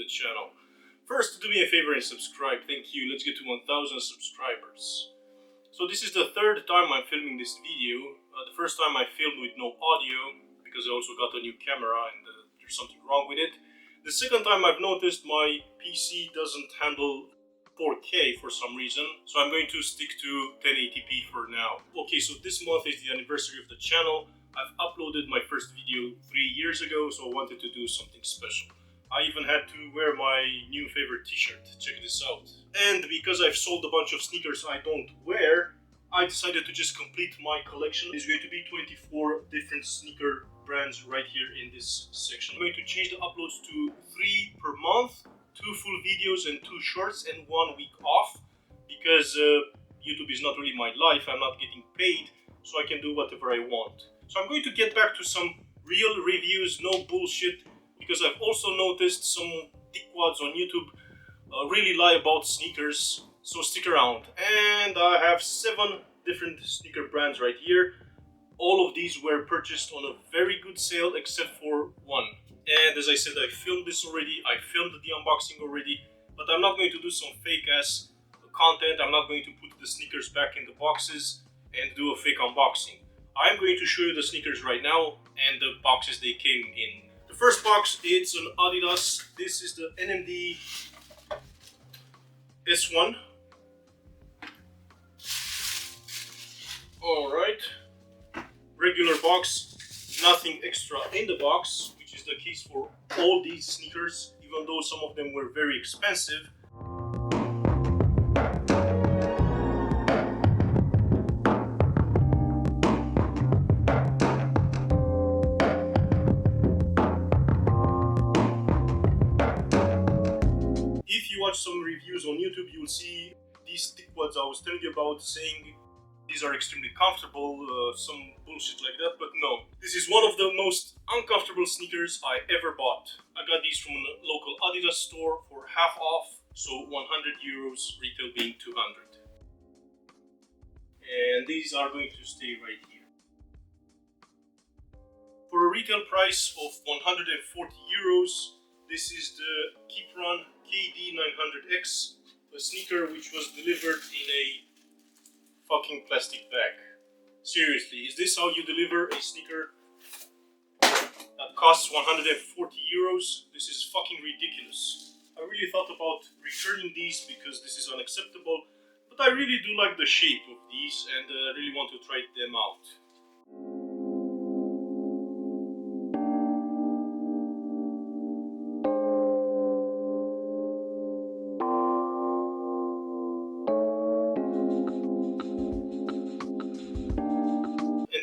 the channel. First, do me a favor and subscribe. Thank you. Let's get to 1000 subscribers. So this is the third time I'm filming this video. The first time I filmed with no audio because I also got a new camera and there's something wrong with it. The second time I've noticed my PC doesn't handle 4K for some reason, so I'm going to stick to 1080p for now. Okay, so this month is the anniversary of the channel. I've uploaded my first video 3 years ago, so I wanted to do something special. I even had to wear my new favorite t-shirt. Check this out. And because I've sold a bunch of sneakers I don't wear, I decided to just complete my collection. There's going to be 24 different sneaker brands right here in this section. I'm going to change the uploads to 3 per month, 2 full videos and 2 shorts and 1 week off, because YouTube is not really my life. I'm not getting paid, so I can do whatever I want. So I'm going to get back to some real reviews, no bullshit, because I've also noticed some dickwads on YouTube really lie about sneakers, so stick around. And I have 7 different sneaker brands right here. All of these were purchased on a very good sale except for one. And as I said, I filmed this already, I filmed the unboxing already, but I'm not going to do some fake ass content. I'm not going to put the sneakers back in the boxes and do a fake unboxing. I'm going to show you the sneakers right now and the boxes they came in. The first box, it's an Adidas. This is the NMD S1. Alright. Regular box, nothing extra in the box, which is the case for all these sneakers, even though some of them were very expensive. If you watch some reviews on YouTube, you will see these dickwads I was telling you about, saying these are extremely comfortable, some bullshit like that, but no. This is one of the most uncomfortable sneakers I ever bought. I got these from a local Adidas store for half off, so 100 euros, retail being 200. And these are going to stay right here. For a retail price of 140 euros, this is the Keepron KD900X, a sneaker which was delivered in a fucking plastic bag. Seriously, is this how you deliver a sneaker that costs 140 euros? This is fucking ridiculous. I really thought about returning these because this is unacceptable, but I really do like the shape of these and really want to try them out.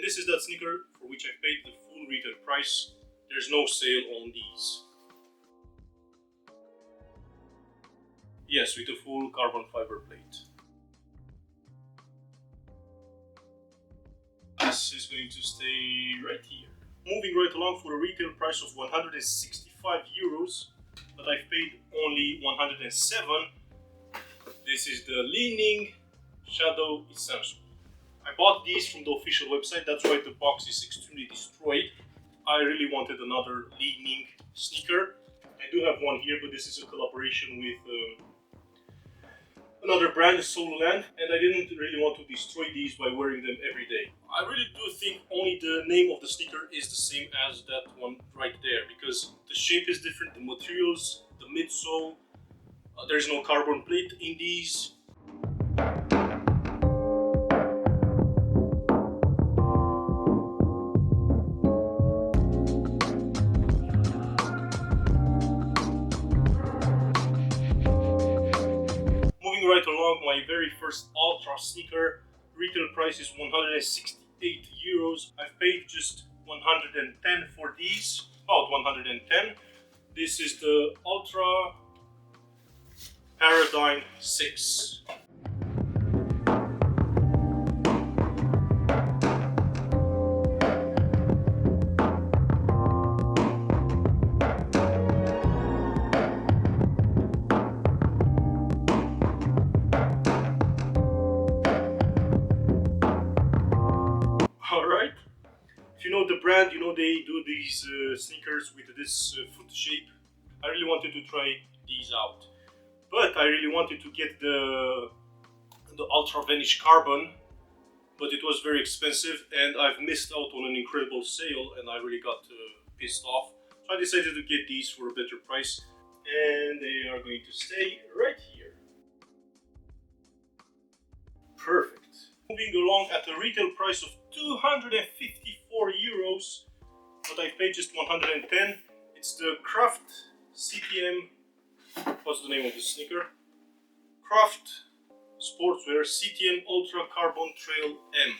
This is that sneaker for which I paid the full retail price. There's no sale on these. Yes, with a full carbon fiber plate. This is going to stay right here. Moving right along, for a retail price of 165 euros, but I've paid only 107. This is the Leaning Shadow Essential. I bought these from the official website, that's why the box is extremely destroyed. I really wanted another Leaning sneaker. I do have one here, but this is a collaboration with another brand, Sololand, and I didn't really want to destroy these by wearing them every day. I really do think only the name of the sneaker is the same as that one right there, because the shape is different, the materials, the midsole, there's no carbon plate in these. Right along, my very first Ultra sneaker, retail price is 168 euros. I've paid just 110 for these, about 110. This is the Ultra Paradigm 6. Alright, if you know the brand, you know they do these sneakers with this foot shape. I really wanted to try these out. But I really wanted to get the Ultra Vanish Carbon, but it was very expensive and I've missed out on an incredible sale and I really got pissed off. So I decided to get these for a better price, and they are going to stay right here. Perfect. Moving along at a retail price of 254 euros, but I paid just 110. It's the Craft CTM, what's the name of the sneaker? Craft Sportswear CTM Ultra Carbon Trail M.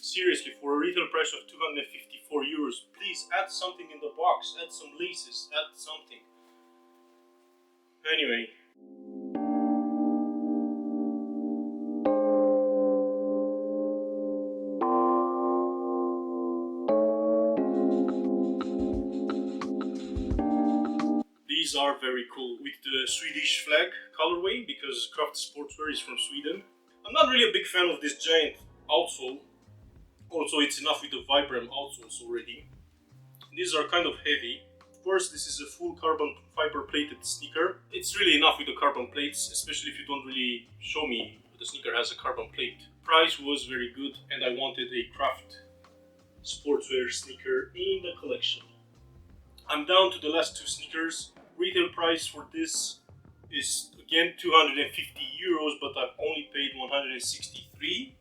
Seriously, for a retail price of 254 euros, please add something in the box, add some laces, add something. Anyway. These are very cool with the Swedish flag colorway because Craft Sportswear is from Sweden. I'm not really a big fan of this giant outsole. Also, it's enough with the Vibram outsoles already. These are kind of heavy. Of course, this is a full carbon fiber plated sneaker. It's really enough with the carbon plates, especially if you don't really show me the sneaker has a carbon plate. Price was very good and I wanted a Craft Sportswear sneaker in the collection. I'm down to the last two sneakers. Retail price for this is again 250 euros, but I've only paid 163.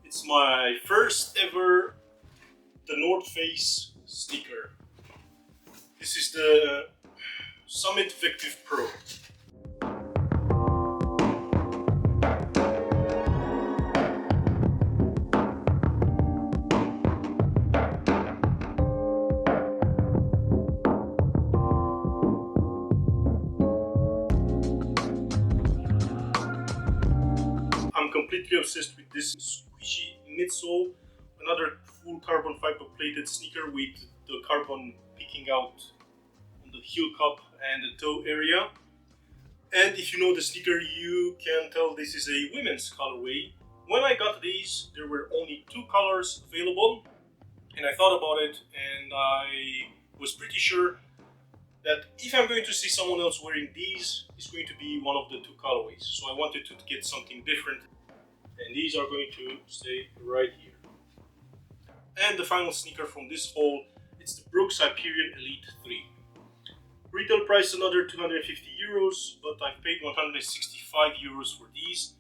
It's my first ever the North Face sneaker. This is the Summit Vective Pro. I'm completely obsessed with this squishy midsole, another full carbon fiber plated sneaker with the carbon peeking out on the heel cup and the toe area. And if you know the sneaker, you can tell this is a women's colorway. When I got these, there were only two colors available, and I thought about it and I was pretty sure that if I'm going to see someone else wearing these, it's going to be one of the two colorways. So I wanted to get something different, and these are going to stay right here. And the final sneaker from this haul, it's the Brooks Hyperion Elite 3. Retail price another 250 euros, but I've paid 165 euros for these.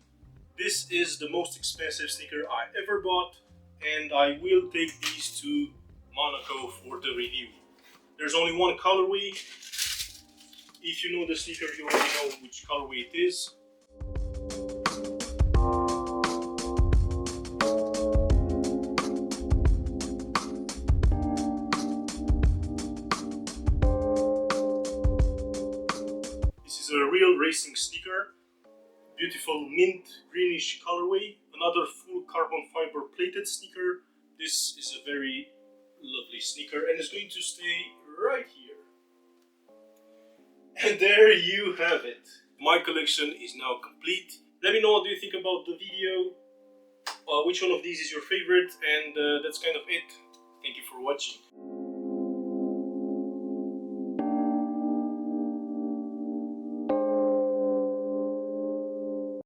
This is the most expensive sneaker I ever bought, and I will take these to Monaco for the review. There's only one colorway. If you know the sneaker, you already know which colorway it is. This is a real racing sneaker. Beautiful mint greenish colorway. Another full carbon fiber plated sneaker. This is a very lovely sneaker and it's going to stay right here. And there you have it. My collection is now complete. Let me know what do you think about the video. Which one of these is your favorite, and that's kind of it. Thank you for watching.